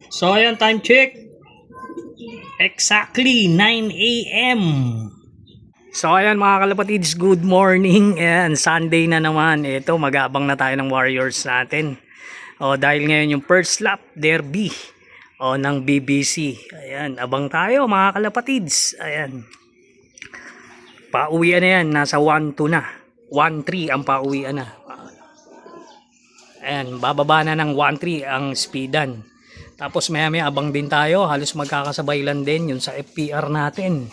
So ayan, time check. Exactly 9 a.m. So ayan mga kalapatids, good morning. Ayan, Sunday na naman. Ito, mag-aabang na tayo ng Warriors natin. Dahil ngayon yung first lap derby ng BBC. Ayan, abang tayo mga kalapatids. Ayan. Pauwian na yan, nasa 1-2 na. 1-3 ang pauwian na. Ayan, bababa na ng 1-3 ang speedan. Tapos maya maya abang din tayo, halos magkakasabay lang din yun sa FPR natin.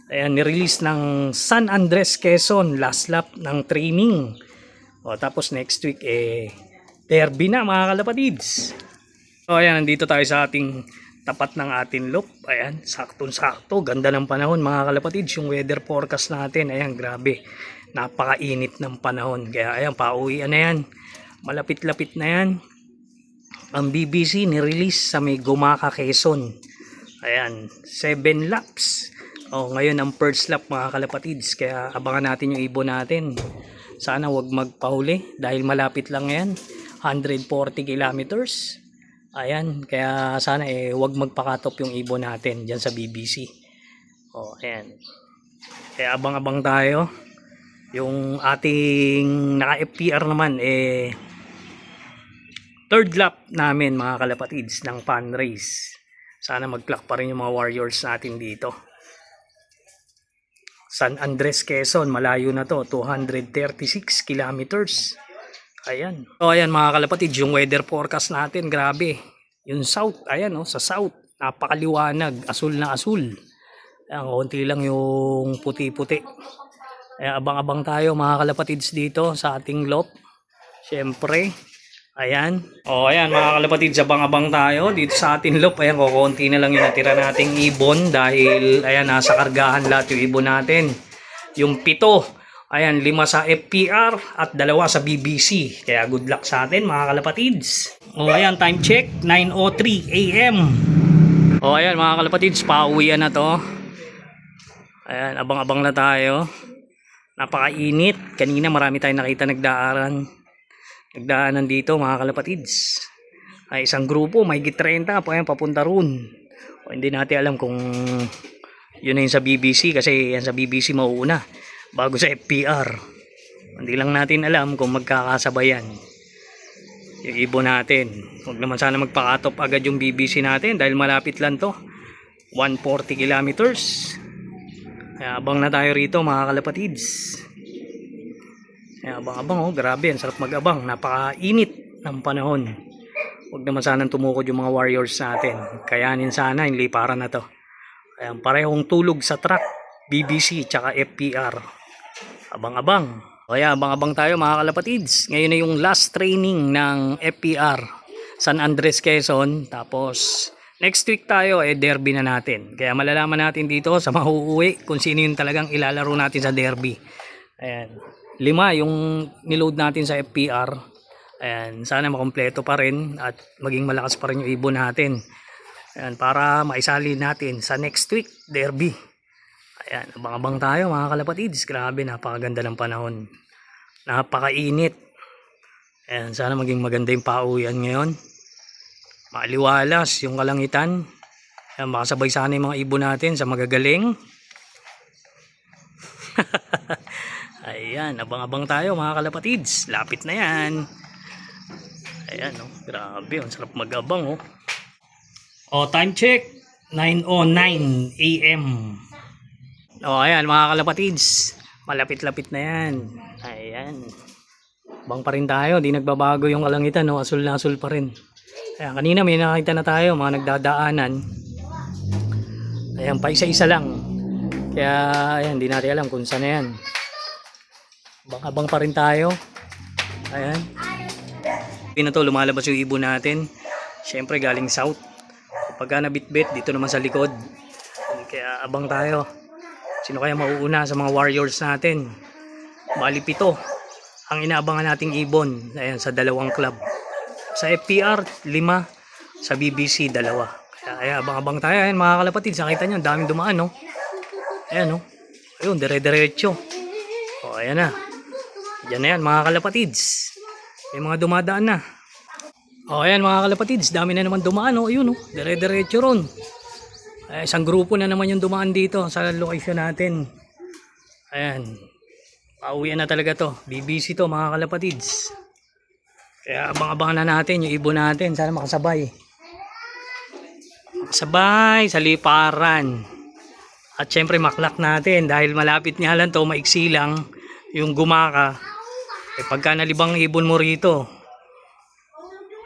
Ayan, nirelease ng San Andres Quezon, last lap ng training. Tapos next week derby na mga kalapatids. Ayan, nandito tayo sa ating tapat ng ating loop. Ayan, saktong-sakto, ganda ng panahon mga kalapatids. Yung weather forecast natin, ayan, grabe. Napakainit ng panahon. Kaya ayan, pauwian na yan. Malapit-lapit na yan. Ang BBC ni-release sa may Gumaka, Quezon. Ayan, 7 laps. Ngayon ang first lap mga kalapatids. Kaya abangan natin yung ibon natin. Sana wag magpahuli dahil malapit lang yan. 140 kilometers. Ayan, kaya sana wag magpakatop yung ibon natin dyan sa BBC. Ayan. Kaya abang-abang tayo. Yung ating naka-FPR naman third lap namin mga kalapatids ng fun race. Sana mag-clock pa rin yung mga Warriors natin dito. San Andres Quezon, malayo na to, 236 kilometers. Ayan. Ayan mga kalapatids, yung weather forecast natin, grabe. Yung south, ayan sa south, napakaliwanag, asul na asul. Ayan, konti lang yung puti-puti. Ayan, abang-abang tayo mga kalapatids dito sa ating loop. Siyempre. Ayan. Ayan mga kalapatids, abang-abang tayo dito sa ating loop. Ayan, kukunti na lang yung natira nating ibon dahil ayan, nasa kargahan lahat yung ibon natin. Yung 7, ayan, 5 sa FPR at 2 sa BBC. Kaya good luck sa atin mga kalapatids. Ayan, time check, 9:03 a.m. Ayan mga kalapatids, pauwian na to. Ayan, abang-abang na tayo. Napakainit. Kanina marami tayong nakita nagdaanan dito mga kalapatids. Isang grupo may higit 30 po ayan, papunta roon. Hindi natin alam kung yun na yung sa BBC kasi yan sa BBC mauuna bago sa FPR. Hindi lang natin alam kung magkakasabayan yung ibon natin. Huwag naman sana magpakatop agad yung BBC natin dahil malapit lang to, 140 kilometers. Kaya abang na tayo rito mga kalapatids. Abang-abang grabe, ang sarap mag-abang, napakainit ng panahon. Huwag naman sanang tumukod yung mga Warriors natin. Kayanin sana yung liparan na to. Ayan, parehong tulog sa track, BBC tsaka FPR. Abang-abang. Kaya abang-abang tayo mga kalapatids. Ngayon na yung last training ng FPR San Andres Quezon. Tapos next week tayo derby na natin. Kaya malalaman natin dito sa mahuuwi kung sino yung talagang ilalaro natin sa derby. Ayan. 5 yung niload natin sa FPR. Ayan, sana makompleto pa rin at maging malakas pa rin yung ibon natin. Ayan, para maisali natin sa next week derby. Ayan, abang-abang tayo mga kalapatids. Grabe, napakaganda ng panahon. Napakainit. Ayan, sana maging maganda yung pauwian ngayon. Maaliwalas yung kalangitan. Ayan, makasabay sana yung mga ibon natin sa magagaling. Ayan, abang-abang tayo mga kalapatids. Lapit na yan. Ayan, grabe, ang sarap mag-abang time check, 9:09 a.m. Ayan mga kalapatids, malapit-lapit na yan. Ayan, abang pa rin tayo, di nagbabago yung kalangitan, asul na asul pa rin. Ayan, kanina may nakita na tayo, mga nagdadaanan. Ayan, pa isa-isa lang. Kaya, ayan, di natin alam kung saan na yan. Abang-abang pa rin tayo. Ayan. Hindi na to, lumalabas yung ibon natin. Siyempre galing south. Pagka nabitbit, dito naman sa likod. Kaya abang tayo. Sino kaya mauuna sa mga Warriors natin? Bali 7 ang inaabangan nating ibon. Ayan, sa 2 club. Sa FPR, 5. Sa BBC, 2. Kaya abang-abang tayo. Ayan mga kalapatids, nakita nyo, daming dumaan Ayan ayun, dire-diretso. Ayan na. Diyan na yan mga kalapatids. May mga dumadaan na. O ayan mga kalapatids, dami na naman dumaan o. Ayun o, dire-diretso ron. Isang grupo na naman yung dumaan dito sa location natin. Ayan. Pauwian na talaga to. BBC to mga kalapatids. Kaya abang-abangan na natin yung ibon natin. Sana makasabay. Makasabay sa liparan. At syempre maklak natin dahil malapit niya lang to, maiksi lang yung gumaka. Pagka nalibang ibon mo rito,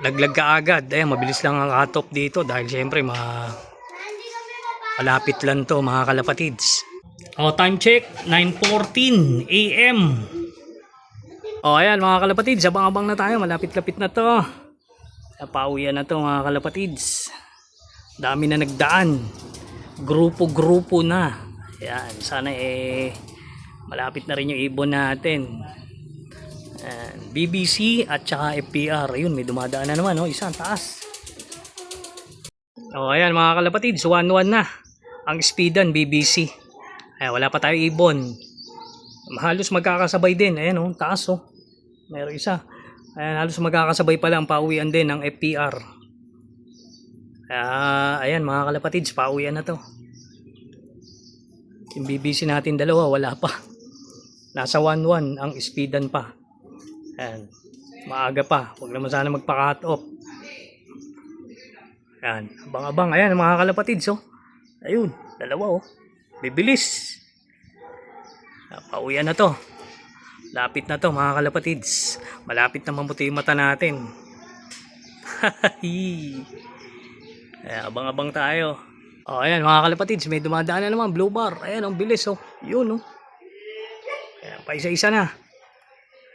laglag ka agad. Ayan, mabilis lang ang cut-off dito dahil syempre malapit lang to mga kalapatids. O, time check, 9:14 AM. O, ayan mga kalapatids, abang-abang na tayo. Malapit-lapit na to. Pauwian na to mga kalapatids. Dami na nagdaan. Grupo-grupo na. Ayan, sana malapit na rin yung ibon natin. Ayan, BBC at saka FPR. Ayun, may dumadaan na naman. Isang taas. O, ayan mga kalapatids, 1-1 na. Ang speedan, BBC. Ayan, wala pa tayo ibon. Halos magkakasabay din. Ayan taas Meron isa. Ayan, halos magkakasabay pala ang pauwian din ng FPR. Ayan mga kalapatids, pauwian na to. Yung BBC natin dalawa, wala pa. Nasa 1-1 ang speedan pa. Ayan, maaga pa. Huwag naman sana magpa-cut off. Ayan, abang-abang. Ayan mga kalapatids Ayun, dalawa bibilis. Pauwian na to. Lapit na to mga kalapatids. Malapit na mamuti yung mata natin. Abang-abang tayo. Ayan mga kalapatids, may dumadaan na naman, blue bar. Ayan, ang bilis Yun Ayan, pa isa-isa na.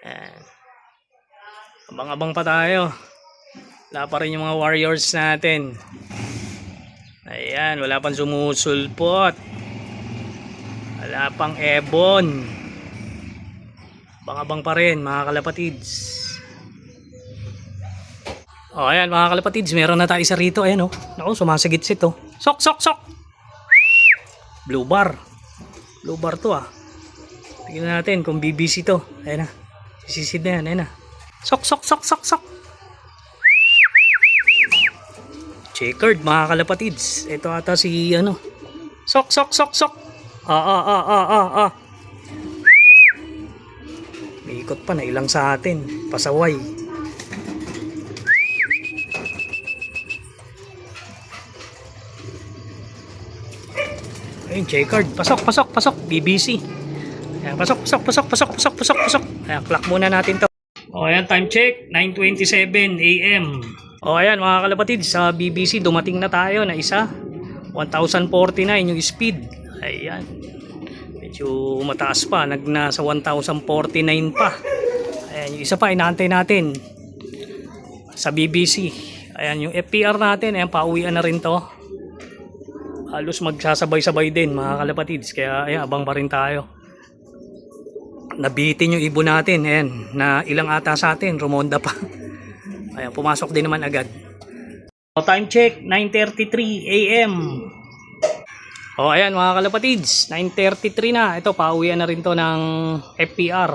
Ayan. Abang-abang pa tayo. Wala pa rin yung mga warriors natin. Ayan, wala pang sumusulpot. Wala pang ebon. Abang-abang pa rin mga kalapatids. Ayan mga kalapatids, meron na tayo isa rito. Ayan Naku, sumasagit-sit Sok, sok, sok. Blue bar. Blue bar to Tingnan natin kung BBC to. Ayan na. Sisisid na yan. Ayan na. Sok, sok, sok, sok, sok. Checkered mga kalapatids. Ito ata si Sok, sok, sok, sok. May ikot pa na ilang sa atin. Pasaway. Ayun, checkered. Pasok, pasok, pasok. BBC. Ayan, pasok, pasok, pasok, pasok, pasok, pasok, pasok. Ayan, clock muna natin to. Ayan, time check. 9:27 AM. Ayan mga kalapatids, sa BBC dumating na tayo na isa. 1049 yung speed. Ayan. Medyo mataas pa, nasa 1049 pa. Ayan, yung isa pa inaantay natin sa BBC. Ayan, yung FPR natin, ayan, pauwian na rin to. Halos magsasabay-sabay din mga kalapatids, kaya ayan, abang pa rin tayo. Nabitin yung ibon natin, ayan, na ilang ata sa atin, rumonda pa. Ayan, pumasok din naman agad. Time check, 9:33 AM. Ayan mga kalapatids, 9:33 na. Ito, pauwian na rin to ng FPR.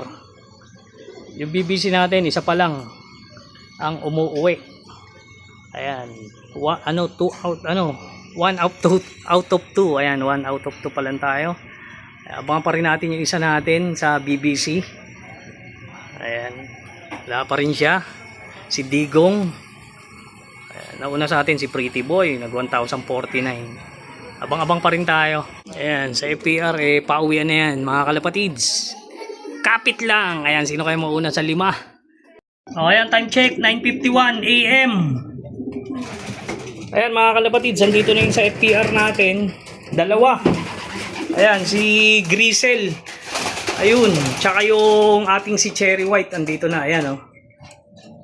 Yung BBC natin, isa pa lang ang umuwi. Ayan, 1 out of 2. Ayan, 1 out of 2 pa lang tayo. Abangan pa rin natin yung isa natin sa BBC. Ayan, wala pa rin siya. Si Digong. Ayan, nauna sa atin si Pretty Boy, nag 1049. Abang-abang pa rin tayo. Ayan, sa FPR pauwian na yan mga kalapatids. Kapit lang. Ayan, sino kayo mauna sa 5? Ayan, time check, 9:51 AM. Ayan mga kalapatids, andito na yung sa FPR natin. Dalawa. Ayan, si Grisel. Ayun, tsaka yung ating si Cherry White andito na. Ayan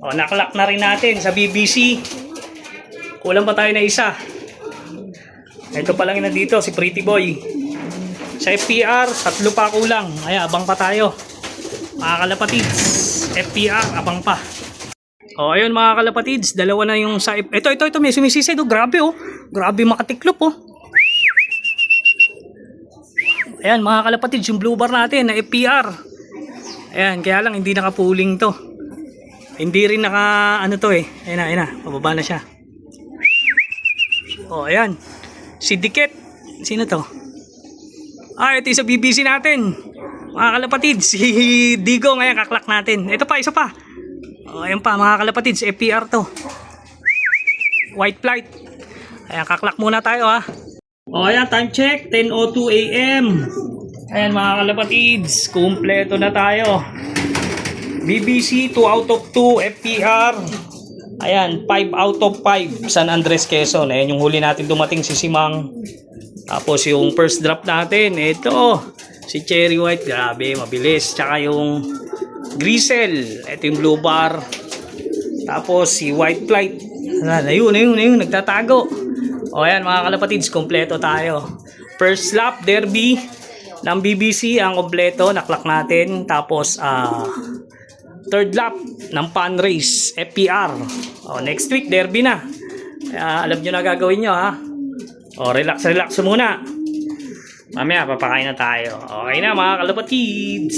nakalak na rin natin sa BBC. Kulang pa tayo na isa. Ito pa lang yun nandito, si Pretty Boy. Sa FPR, 3 pa kulang. Ayan, abang pa tayo. Mga kalapatids, FPR, abang pa. Ayun mga kalapatids, dalawa na yung sa... Ito, may sumisisid. Grabe Grabe makatiklop Ayan mga kalapatids, yung blue bar natin na FPR. Ayan, kaya lang hindi nakapuling to. Hindi rin naka ano to eh. Ayun na, pababa na siya. Oh, ayan. Si Dikit. Sino to? Ah, ito yung sa BBC natin. Mga kalapatids, si Digo ngayon kaklak natin. Ito pa, isa pa. Oh, ayan pa mga kalapatids, FPR to. White flight. Ayan, kaklak muna tayo ha. Oh, ayan, time check. 10:02 AM. Ayan mga kalapatids, kumpleto na tayo. BBC 2 out of 2, FPR. Ayan, 5 out of 5, San Andres, Quezon. Ayan yung huli natin dumating, si Simang. Tapos yung first drop natin, ito, si Cherry White. Grabe, mabilis. Tsaka yung Grisel. Ito yung Blue Bar. Tapos si White Flight. Ayun, nagtatago. O ayan mga kalapatids, kompleto tayo. First lap, derby ng BBC, ang kompleto, naklak natin. Tapos, third lap ng Pan Race, FPR. O, next week, derby na. Alam nyo na gagawin nyo, ha? O, relax muna. Mamaya, papakain na tayo. Okay na, mga kalapatids.